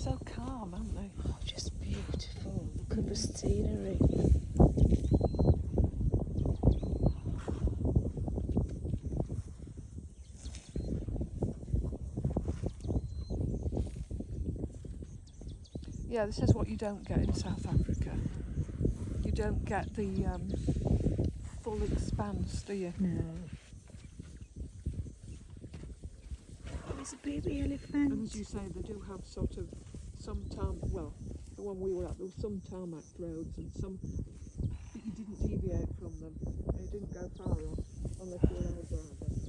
so calm, aren't they? Oh, just beautiful. Look at the scenery. Yeah, this is what you don't get in South Africa. You don't get the full expanse, do you? No. There's a baby And elephant. as you say, they do have sort of some well, the one we were at, there was some tarmac roads and some, but you didn't deviate from them. You didn't go far off unless you were on a driver.